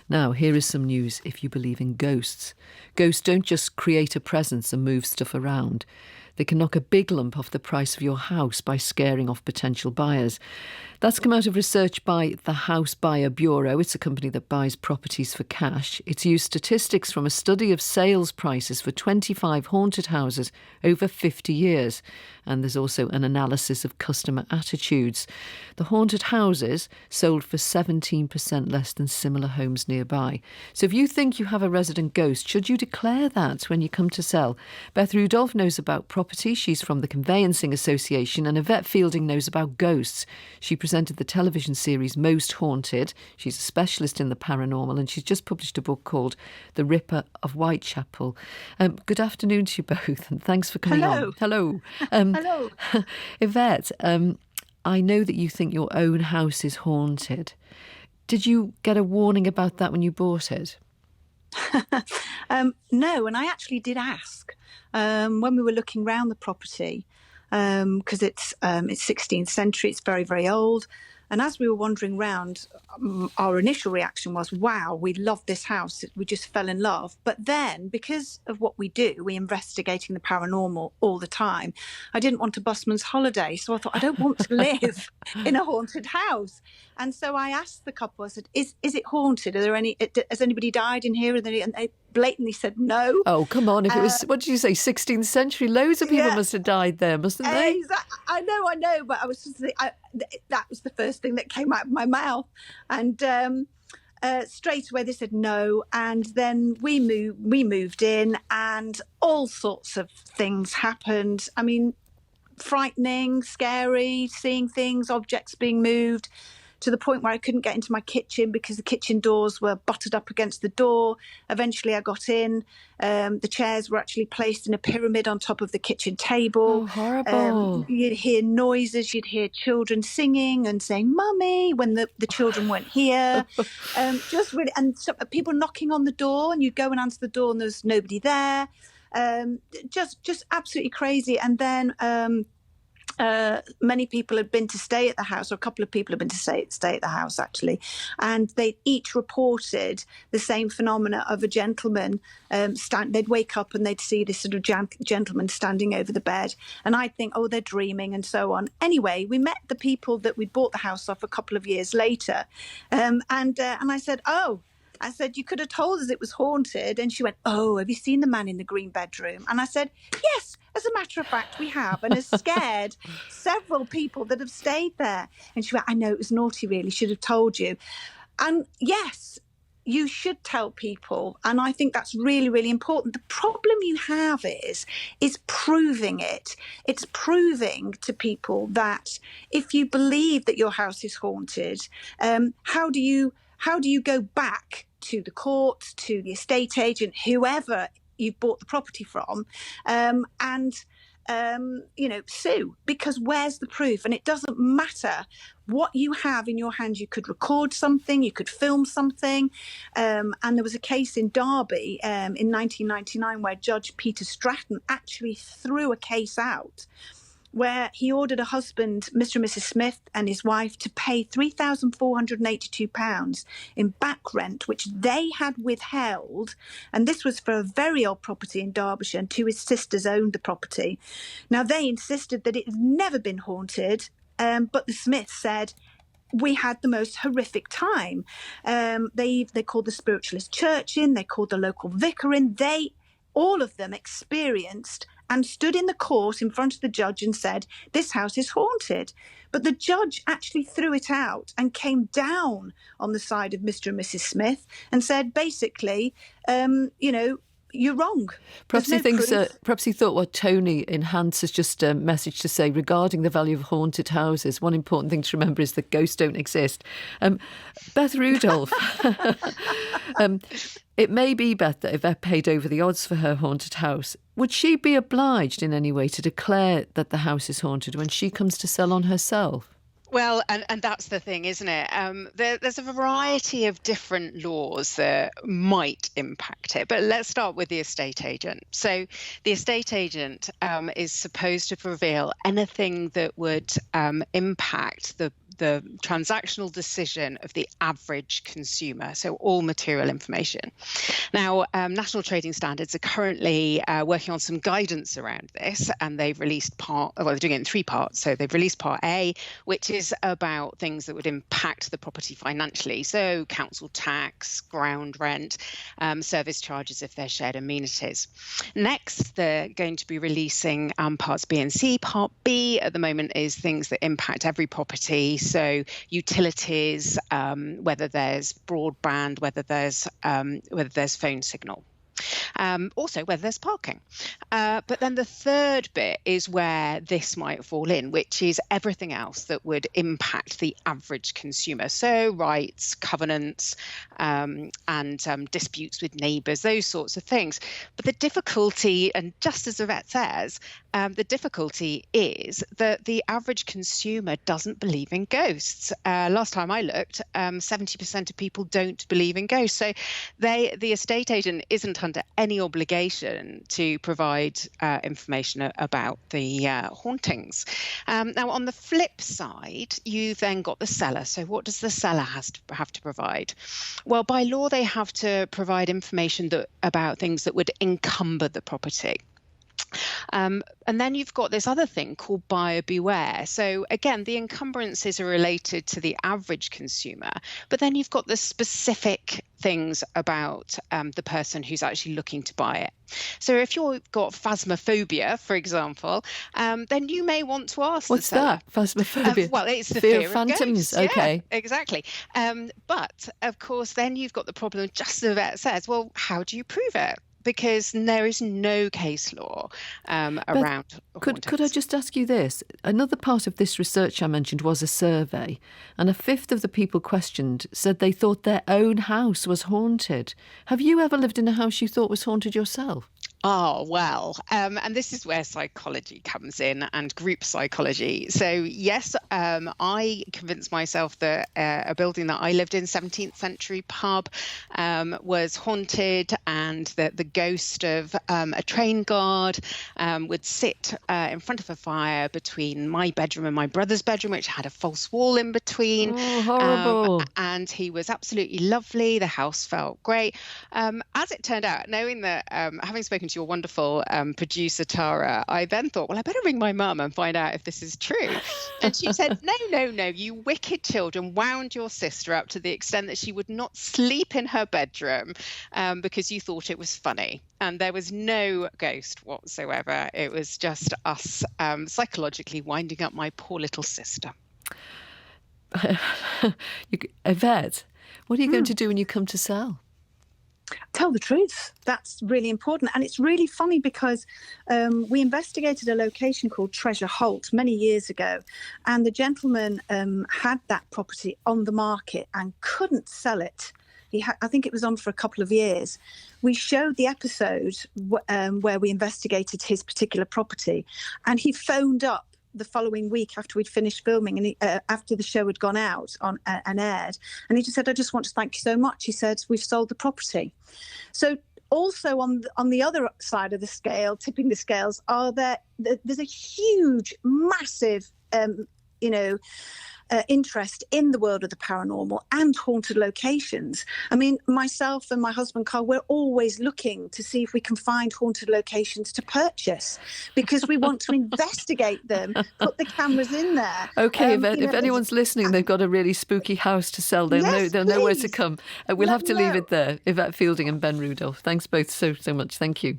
Now, here is some news if you believe in ghosts. Ghosts don't just create a presence and move stuff around. They can knock a big lump off the price of your house by scaring off potential buyers. That's come out of research by the House Buyer Bureau. It's a company that buys properties for cash. It's used statistics from a study of sales prices for 25 haunted houses over 50 years. And there's also an analysis of customer attitudes. The haunted houses sold for 17% less than similar homes nearby. So if you think you have a resident ghost, should you declare that when you come to sell? Beth Rudolph knows about property. She's from the Conveyancing Association, and Yvette Fielding knows about ghosts. She presented the television series Most Haunted. She's a specialist in the paranormal, and she's just published a book called The Ripper of Whitechapel. Good afternoon to you both, and thanks for coming on. Hello. Hello. Yvette, I know that you think your own house is haunted. Did you get a warning about that when you bought it? No, and I actually did ask when we were looking round the property, because it's 16th century, it's very, very old. And as we were wandering round, our initial reaction was, wow, we love this house. We just fell in love. But then, because of what we do, we're investigating the paranormal all the time. I didn't want a busman's holiday. So I thought, I don't want to live in a haunted house. And so I asked the couple, I said, is it haunted? Has anybody died in here? And they blatantly said no. Oh, come on. If it was, what did you say, 16th century? Loads of people must have died there, mustn't they? Exactly. I know. But I was just that was the first thing that came out of my mouth. And straight away they said no. And then we moved in, and all sorts of things happened. I mean, frightening, scary, seeing things, objects being moved, to the point where I couldn't get into my kitchen because the kitchen doors were butted up against the door. Eventually I got in. The chairs were actually placed in a pyramid on top of the kitchen table. Oh, horrible. You'd hear noises, you'd hear children singing and saying, "Mummy," when the children weren't here. Just really, and so, people knocking on the door, and you'd go and answer the door and there's nobody there. Just absolutely crazy. And then many people had been to stay at the house, or a couple of people had been to stay at the house actually, and they each reported the same phenomena of a gentleman. They'd wake up and they'd see this sort of gentleman standing over the bed, and I'd think, oh, they're dreaming, and so on. Anyway, we met the people that we'd bought the house off a couple of years later, and I said, you could have told us it was haunted. And she went, oh, have you seen the man in the green bedroom? And I said, yes, as a matter of fact, we have, and has scared several people that have stayed there. And she went, I know, it was naughty, really, should have told you. And yes, you should tell people. And I think that's really, really important. The problem you have is proving it. It's proving to people that if you believe that your house is haunted, how do you go back to the court, to the estate agent, whoever you've bought the property from, and sue? Because where's the proof? And it doesn't matter what you have in your hand. You could record something, you could film something. And there was a case in Derby in 1999 where Judge Peter Stratton actually threw a case out where he ordered a husband, Mr. and Mrs. Smith, and his wife to pay £3,482 in back rent, which they had withheld. And this was for a very old property in Derbyshire, and two of his sisters owned the property. Now, they insisted that it had never been haunted, but the Smiths said, we had the most horrific time. They called the spiritualist church in, they called the local vicar in. All of them experienced and stood in the court in front of the judge and said, this house is haunted. But the judge actually threw it out and came down on the side of Mr. and Mrs. Smith and said, basically, you're wrong. Perhaps he thought what Tony in Hants has just messaged to say regarding the value of haunted houses. One important thing to remember is that ghosts don't exist. Beth Rudolph, it may be, Beth, that Yvette paid over the odds for her haunted house. Would she be obliged in any way to declare that the house is haunted when she comes to sell on herself? Well, and that's the thing, isn't it? There's a variety of different laws that might impact it. But let's start with the estate agent. So the estate agent is supposed to reveal anything that would impact the the transactional decision of the average consumer, so all material information. Now, national trading standards are currently working on some guidance around this, and they've released they're doing it in 3 parts. So they've released part A, which is about things that would impact the property financially. So council tax, ground rent, service charges if they're shared amenities. Next, they're going to be releasing parts B and C. Part B at the moment is things that impact every property. So utilities, whether there's broadband, whether there's phone signal. Also whether there's parking. But then the third bit is where this might fall in, which is everything else that would impact the average consumer. So rights, covenants, and disputes with neighbours, those sorts of things. But the difficulty, and just as Yvette says, the difficulty is that the average consumer doesn't believe in ghosts. Last time I looked, 70% of people don't believe in ghosts. So the estate agent isn't under any obligation to provide information about the hauntings. Now, on the flip side, you then got the seller. So what does the seller have to provide? Well, by law, they have to provide information about things that would encumber the property. And then you've got this other thing called buyer beware. So again, the encumbrances are related to the average consumer, but then you've got the specific things about the person who's actually looking to buy it. So if you've got phasmophobia, for example, then you may want to ask What's the seller. that? Phasmophobia? Well, it's the fear fear of phantoms. ghosts. Okay. Yeah, exactly. But of course, then you've got the problem, just as Yvette says, well, how do you prove it? Because there is no case law around hauntings. Could I just ask you this? Another part of this research I mentioned was a survey, and 1/5 of the people questioned said they thought their own house was haunted. Have you ever lived in a house you thought was haunted yourself? Oh, well, and this is where psychology comes in, and group psychology. So, yes, I convinced myself that a building that I lived in, 17th century pub, was haunted, and that the ghost of a train guard would sit in front of a fire between my bedroom and my brother's bedroom, which had a false wall in between. Oh, horrible. And he was absolutely lovely. The house felt great. As it turned out, knowing that, having spoken to your wonderful producer, Tara, I then thought, well, I better ring my mum and find out if this is true. And she said, no, you wicked children wound your sister up to the extent that she would not sleep in her bedroom because you thought it was funny. And there was no ghost whatsoever. It was just us psychologically winding up my poor little sister. Yvette, what are you going to do when you come to sell? Tell the truth. That's really important. And it's really funny because we investigated a location called Treasure Holt many years ago, and the gentleman had that property on the market and couldn't sell it. I think it was on for a couple of years. We showed the episode where we investigated his particular property, and he phoned up the following week after we'd finished filming, and after the show had gone out on and aired, and he just said, I just want to thank you so much. He said, we've sold the property. So also on the other side of the scale, tipping the scales, there's a huge, massive interest in the world of the paranormal and haunted locations. I mean, myself and my husband Carl, we're always looking to see if we can find haunted locations to purchase, because we want to investigate them, put the cameras in there. Okay, if anyone's listening, they've got a really spooky house to sell, they'll know where to come. We'll have to leave it there. Yvette Fielding and Ben Rudolph, thanks both so much. Thank you.